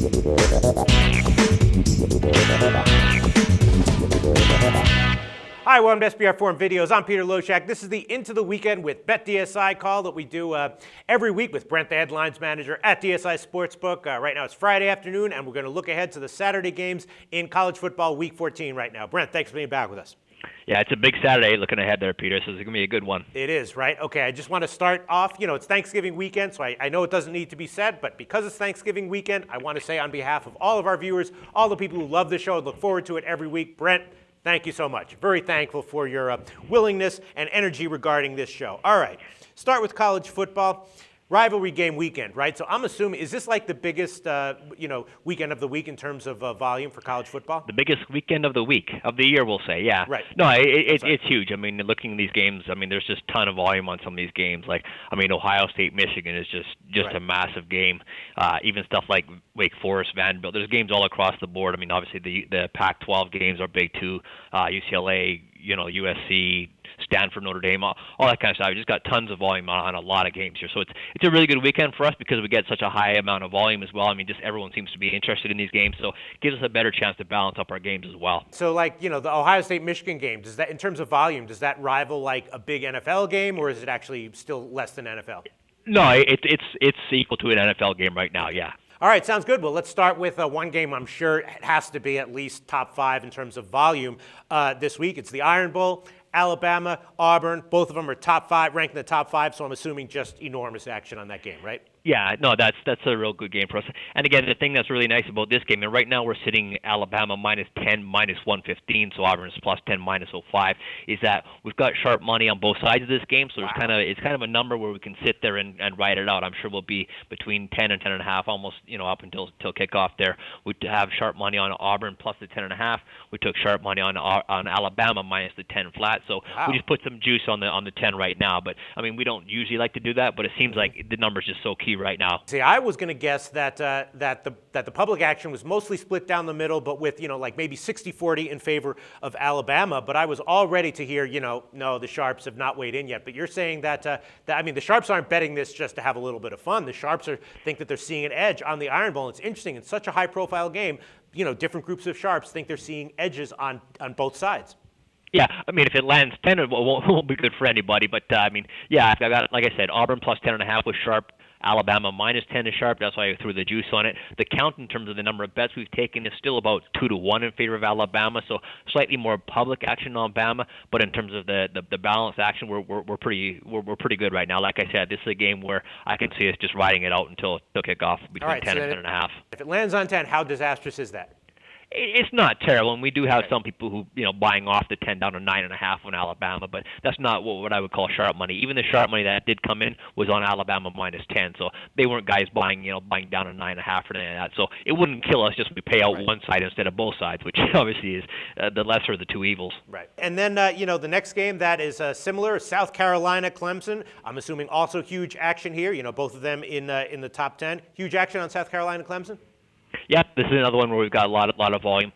Hi, welcome to SBR Forum Videos. I'm Peter Loshak. This is the Into the Weekend with BetDSI call that we do every week with Brent, the headlines manager at DSI Sportsbook. Right now it's Friday afternoon, and we're going to look ahead to the Saturday games in college football Week 14 right now. Brent, thanks for being back with us. Yeah, it's a big Saturday looking ahead there, Peter, so it's going to be a good one. It is, right? Okay, I just want to start off, it's Thanksgiving weekend, so I know it doesn't need to be said, but because it's Thanksgiving weekend, I want to say on behalf of all of our viewers, all the people who love the show and look forward to it every week, Brent, thank you so much. Very thankful for your willingness and energy regarding this show. All right, start with college football. Rivalry game weekend, right? So I'm assuming, is this like the biggest, weekend of the week in terms of volume for college football? The biggest weekend of the week, of the year, we'll say, yeah. Right. No, it's huge. I mean, looking at these games, there's just a ton of volume on some of these games. Ohio State, Michigan is just right. A massive game. Even stuff like Wake Forest, Vanderbilt. There's games all across the board. Obviously the Pac-12 games are big too. UCLA, USC, Stanford, Notre Dame, all that kind of stuff. We just got tons of volume on a lot of games here. So it's a really good weekend for us because we get such a high amount of volume as well. Just everyone seems to be interested in these games, so it gives us a better chance to balance up our games as well. So the Ohio State-Michigan game, does that, in terms of volume, does that rival like a big NFL game, or is it actually still less than NFL? No, it's equal to an NFL game right now, yeah. All right, sounds good. Well, let's start with one game I'm sure it has to be at least top 5 in terms of volume this week. It's the Iron Bowl. Alabama, Auburn, both of them are top 5, ranked in the top 5, so I'm assuming just enormous action on that game, right? Yeah, no, that's a real good game for us. And again, the thing that's really nice about this game, and right now we're sitting Alabama -10, -115, so Auburn's +10, -05, is that we've got sharp money on both sides of this game, so it's kind of a number where we can sit there and ride it out. I'm sure we'll be between 10 and 10.5, almost up until kickoff there. We have sharp money on Auburn plus the 10.5. We took sharp money on Alabama minus the 10 flat. So we just put some juice on the 10 right now. But we don't usually like to do that, but it seems like the number's just so key right now. See, I was going to guess that the public action was mostly split down the middle, but with maybe 60-40 in favor of Alabama. But I was all ready to hear no, the sharps have not weighed in yet. But you're saying that the sharps aren't betting this just to have a little bit of fun. The sharps think that they're seeing an edge on the Iron Bowl. It's interesting. It's such a high-profile game. Different groups of sharps think they're seeing edges on both sides. Yeah, if it lands 10, it won't be good for anybody. But, I've got, like I said, Auburn plus 10.5 was sharp. Alabama -10 is sharp. That's why I threw the juice on it. The count in terms of the number of bets we've taken is still about 2-1 in favor of Alabama, so slightly more public action on Bama. But in terms of the balanced action, we're pretty good right now. Like I said, this is a game where I can see us just riding it out until kickoff between 10 and 10.5. If it lands on 10, how disastrous is that? It's not terrible, and we do have some people who, buying off the 10 down to 9.5 on Alabama, but that's not what I would call sharp money. Even the sharp money that did come in was on Alabama -10, so they weren't guys buying down to 9.5 or anything like that. So it wouldn't kill us just if we pay out one side instead of both sides, which obviously is the lesser of the two evils. Right. And then, the next game that is similar, South Carolina, Clemson. I'm assuming also huge action here. Both of them in the top 10. Huge action on South Carolina, Clemson. Yep, this is another one where we've got a lot of volume.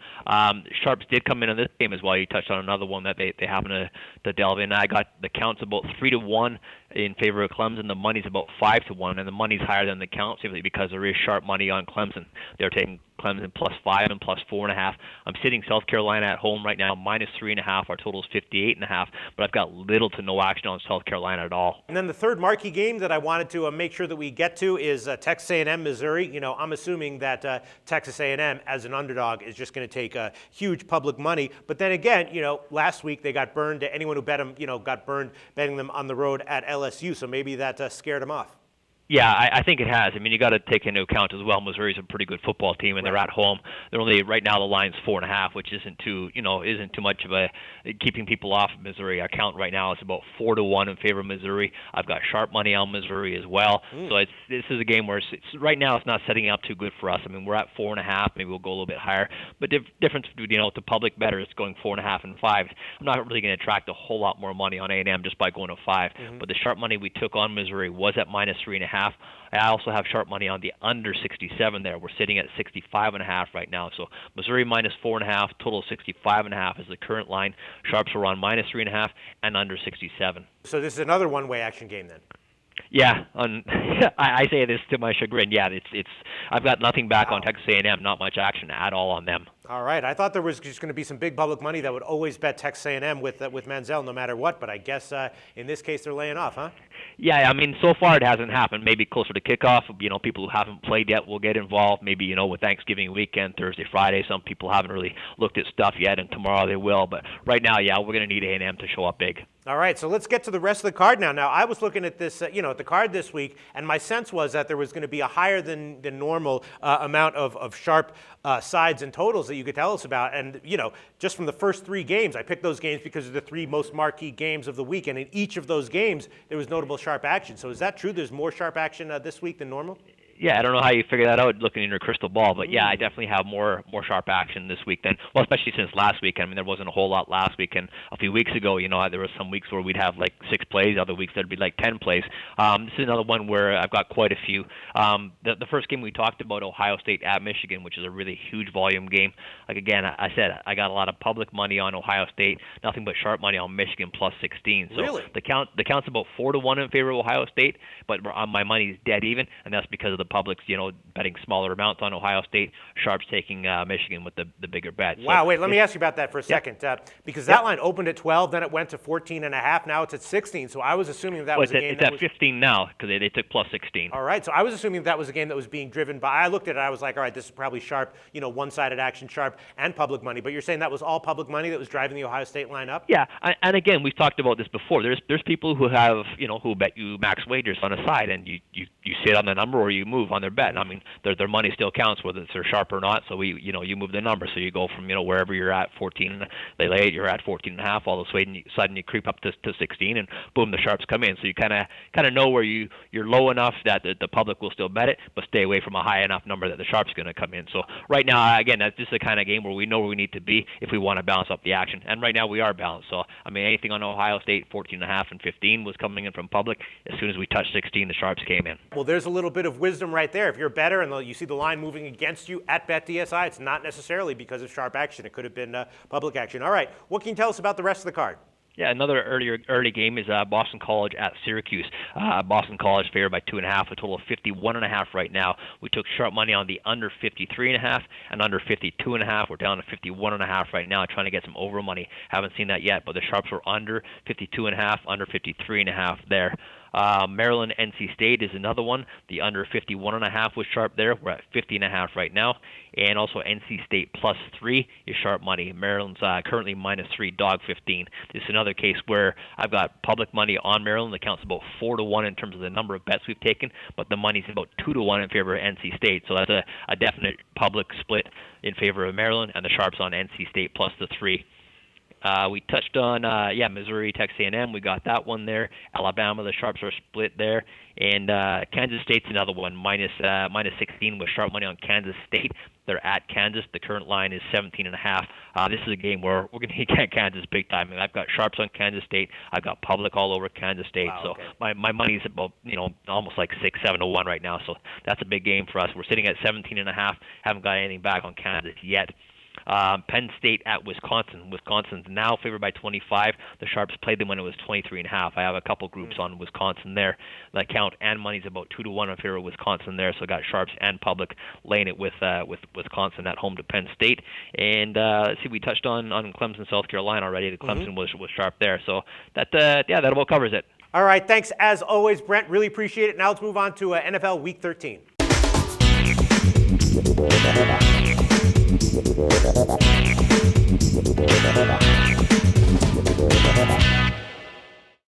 Sharps did come in on this game as well. You touched on another one that they happen to delve in. I got the counts about 3-1 in favor of Clemson. The money's about 5-1, and the money's higher than the count simply because there is sharp money on Clemson. They're taking Clemson +5 and +4.5. I'm sitting South Carolina at home right now -3.5. Our total is 58.5, but I've got little to no action on South Carolina at all. And then the third marquee game that I wanted to make sure that we get to is Texas A&M, Missouri. I'm assuming that Texas A&M as an underdog is just going to take huge public money. But then again, last week they got burned. Anyone who bet them, got burned betting them on the road at LSU. So maybe that scared them off. Yeah, I think it has. You got to take into account as well. Missouri's a pretty good football team, and they're at home. They're only right now the line's 4.5, which isn't too much of a keeping people off of Missouri. Our count right now is about 4-1 in favor of Missouri. I've got sharp money on Missouri as well. So this is a game where right now it's not setting up too good for us. We're at 4.5. Maybe we'll go a little bit higher. But the difference between the public better is going 4.5 and 5. I'm not really going to attract a whole lot more money on A&M just by going to 5. But the sharp money we took on Missouri was at -3.5. I also have sharp money on the under 67 there. We're sitting at 65.5 right now. So Missouri -4.5, total 65.5 is the current line. Sharps are on -3.5 and under 67. So this is another one-way action game then? Yeah, I say this to my chagrin. Yeah, it's I've got nothing back on Texas A&M. Not much action at all on them. All right. I thought there was just going to be some big public money that would always bet Texas A&M with Manziel no matter what, but I guess in this case they're laying off, huh? Yeah, I mean, so far it hasn't happened. Maybe closer to kickoff, people who haven't played yet will get involved. Maybe, with Thanksgiving weekend, Thursday, Friday, some people haven't really looked at stuff yet, and tomorrow they will. But right now, yeah, we're going to need A&M to show up big. All right, so let's get to the rest of the card now. Now, I was looking at this, at the card this week, and my sense was that there was going to be a higher than normal amount of sharp sides and totals that you could tell us about. And, just from the first three games, I picked those games because they're the three most marquee games of the week. And in each of those games, there was notable sharp action. So is that true? There's more sharp action this week than normal? Yeah, I don't know how you figure that out looking in your crystal ball, but yeah, I definitely have more sharp action this week than, well, especially since last week. I mean, there wasn't a whole lot last week, and a few weeks ago, there were some weeks where we'd have like 6 plays, other weeks there'd be like 10 plays. This is another one where I've got quite a few. The first game we talked about, Ohio State at Michigan, which is a really huge volume game. Like again, I said I got a lot of public money on Ohio State, nothing but sharp money on Michigan plus 16. So really? the count's about 4-1 in favor of Ohio State, but my money's dead even, and that's because of the public's, betting smaller amounts on Ohio State, sharps taking Michigan with the bigger bet. Wow, so wait, let me ask you about that for a second. Because that line opened at 12, then it went to 14.5, now it's at 16. So I was assuming that was a game it's at 15 now because they took plus 16. All right, so I was assuming that was a game that was being driven by, I looked at it, I was like, all right, this is probably sharp, one-sided action, sharp, and public money. But you're saying that was all public money that was driving the Ohio State line up? Yeah, and again, we've talked about this before. There's people who have, who bet you max wagers on a side, and you sit on the number or you move on their bet. I mean, their money still counts whether it's sharp or not. So you move the number. So you go from wherever you're at 14, they lay it, you're at 14.5. All of a sudden you creep up to 16, and boom, the sharps come in. So you kind of know where you're low enough that the public will still bet it, but stay away from a high enough number that the sharp's going to come in. So right now, again, that's just the kind of game where we know where we need to be if we want to balance up the action. And right now we are balanced. So I mean, anything on Ohio State 14.5 and 15 was coming in from public. As soon as we touched 16, the sharps came in. Well, there's a little bit of wisdom right there. If you're better and you see the line moving against you at BetDSI, it's not necessarily because of sharp action. It could have been public action. All right, what can you tell us about the rest of the card? Yeah, another early game is Boston College at Syracuse. Boston College favored by 2.5, a total of 51.5 right now. We took sharp money on the under 53.5 and under 52.5. We're down to 51.5 right now, trying to get some over money. Haven't seen that yet, but the sharps were under 52.5, under 53.5 there. Maryland NC State is another one. The under 51.5 was sharp there. We're at 50.5 right now. And also NC State plus 3 is sharp money. Maryland's currently minus 3, dog 15. This is another case where I've got public money on Maryland. The count's about 4-1 in terms of the number of bets we've taken, but the money's about 2-1 in favor of NC State. So that's a definite public split in favor of Maryland, and the sharps on NC State plus the 3. We touched on, Missouri, Texas A&M. We got that one there. Alabama, the sharps are split there. And Kansas State's another one, minus 16 with sharp money on Kansas State. They're at Kansas. The current line is 17.5. This is a game where we're going to hit Kansas big time. I've got sharps on Kansas State. I've got public all over Kansas State. Wow, so okay. my money's about, almost like 6-7-1 right now. So that's a big game for us. We're sitting at 17.5. Haven't got anything back on Kansas yet. Penn State at Wisconsin. Wisconsin's now favored by 25. The sharps played them when it was 23.5. I have a couple groups on Wisconsin there. The count and money's about 2-1 in favor of Wisconsin there. So I got sharps and public laying it with Wisconsin at home to Penn State. And let's see, we touched on Clemson, South Carolina already. The Clemson was sharp there. So that about covers it. All right, thanks as always, Brent. Really appreciate it. Now let's move on to NFL Week 13.